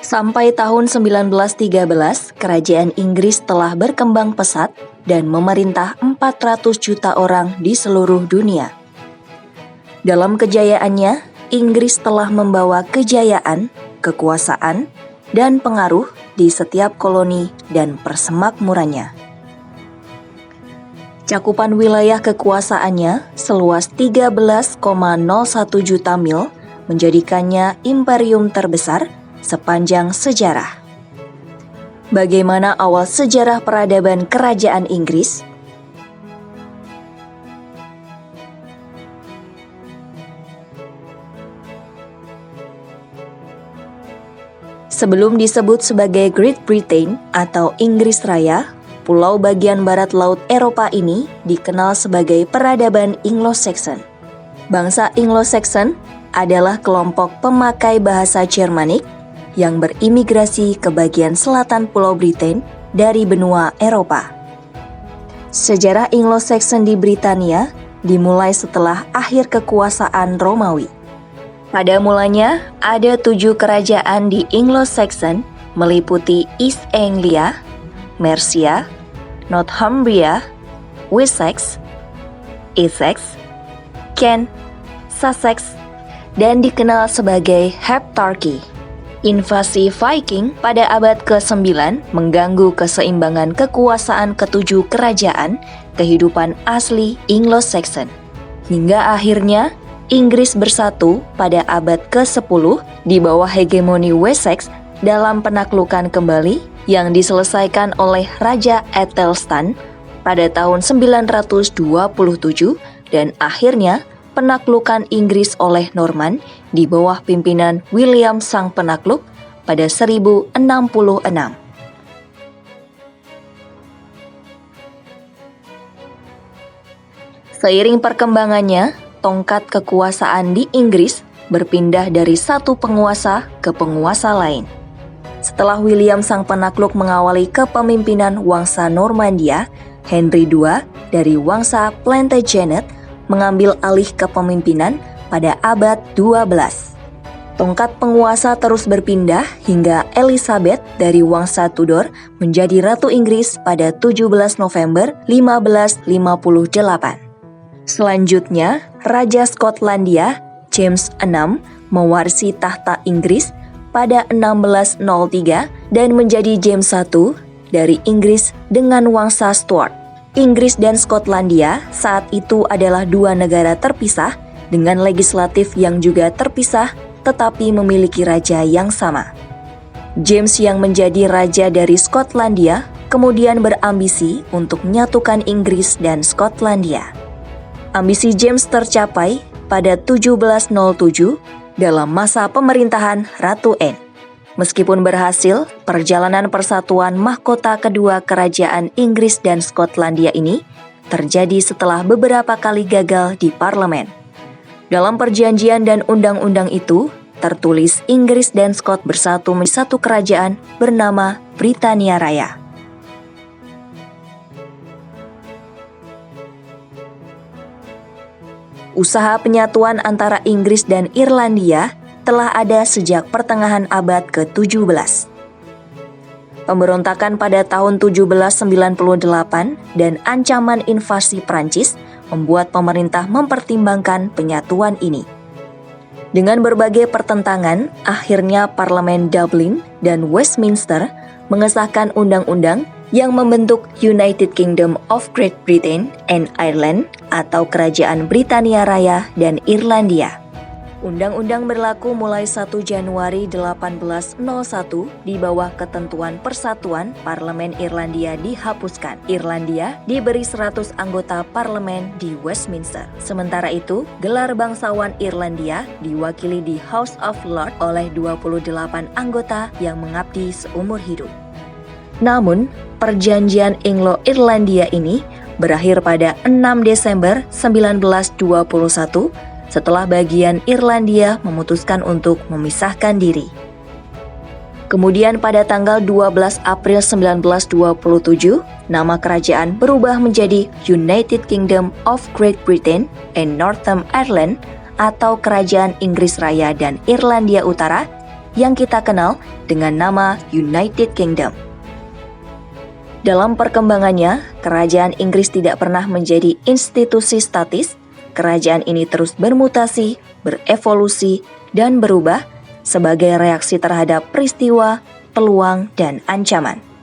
Sampai tahun 1913, kerajaan Inggris telah berkembang pesat dan memerintah 400 juta orang di seluruh dunia. Dalam kejayaannya, Inggris telah membawa kejayaan, kekuasaan, dan pengaruh di setiap koloni dan persemakmurannya. Cakupan wilayah kekuasaannya seluas 13,01 juta mil menjadikannya imperium terbesar sepanjang sejarah. Bagaimana awal sejarah peradaban kerajaan Inggris? Sebelum disebut sebagai Great Britain atau Inggris Raya, pulau bagian barat laut Eropa ini dikenal sebagai peradaban Anglo-Saxon. Bangsa Anglo-Saxon adalah kelompok pemakai bahasa Jermanik yang berimigrasi ke bagian selatan Pulau Britain dari benua Eropa. Sejarah Anglo-Saxon di Britania dimulai setelah akhir kekuasaan Romawi. Pada mulanya, ada 7 kerajaan di Anglo-Saxon meliputi East Anglia, Mercia, Northumbria, Wessex, Essex, Kent, Sussex, dan dikenal sebagai Heptarchy. Invasi Viking pada abad ke-9 mengganggu keseimbangan kekuasaan ketujuh kerajaan kehidupan asli Anglo-Saxon. Hingga akhirnya, Inggris bersatu pada abad ke-10 di bawah hegemoni Wessex dalam penaklukan kembali yang diselesaikan oleh Raja Æthelstan pada tahun 927 dan akhirnya penaklukan Inggris oleh Norman di bawah pimpinan William Sang Penakluk pada 1066. Seiring perkembangannya, tongkat kekuasaan di Inggris berpindah dari satu penguasa ke penguasa lain. Setelah William Sang Penakluk mengawali kepemimpinan Wangsa Normandia, Henry II dari Wangsa Plantagenet mengambil alih kepemimpinan pada abad 12. Tongkat penguasa terus berpindah hingga Elizabeth dari Wangsa Tudor menjadi Ratu Inggris pada 17 November 1558. Selanjutnya, Raja Skotlandia, James VI, mewarisi tahta Inggris pada 1603 dan menjadi James I dari Inggris dengan Wangsa Stuart. Inggris dan Skotlandia saat itu adalah dua negara terpisah dengan legislatif yang juga terpisah tetapi memiliki raja yang sama. James yang menjadi raja dari Skotlandia kemudian berambisi untuk menyatukan Inggris dan Skotlandia. Ambisi James tercapai pada 1707 dalam masa pemerintahan Ratu Anne. Meskipun berhasil, perjalanan persatuan mahkota kedua kerajaan Inggris dan Skotlandia ini terjadi setelah beberapa kali gagal di parlemen. Dalam perjanjian dan undang-undang itu, tertulis Inggris dan Skot bersatu menjadi satu kerajaan bernama Britania Raya. Usaha penyatuan antara Inggris dan Irlandia telah ada sejak pertengahan abad ke-17. Pemberontakan pada tahun 1798 dan ancaman invasi Prancis membuat pemerintah mempertimbangkan penyatuan ini. Dengan berbagai pertentangan, akhirnya Parlemen Dublin dan Westminster mengesahkan undang-undang yang membentuk United Kingdom of Great Britain and Ireland atau Kerajaan Britania Raya dan Irlandia. Undang-undang berlaku mulai 1 Januari 1801 di bawah ketentuan persatuan Parlemen Irlandia dihapuskan. Irlandia diberi 100 anggota parlemen di Westminster. Sementara itu, gelar bangsawan Irlandia diwakili di House of Lords oleh 28 anggota yang mengabdi seumur hidup. Namun, perjanjian Anglo-Irlandia ini berakhir pada 6 Desember 1921 setelah bagian Irlandia memutuskan untuk memisahkan diri. Kemudian pada tanggal 12 April 1927, nama kerajaan berubah menjadi United Kingdom of Great Britain and Northern Ireland atau Kerajaan Inggris Raya dan Irlandia Utara yang kita kenal dengan nama United Kingdom. Dalam perkembangannya, kerajaan Inggris tidak pernah menjadi institusi statis. Kerajaan ini terus bermutasi, berevolusi, dan berubah sebagai reaksi terhadap peristiwa, peluang, dan ancaman.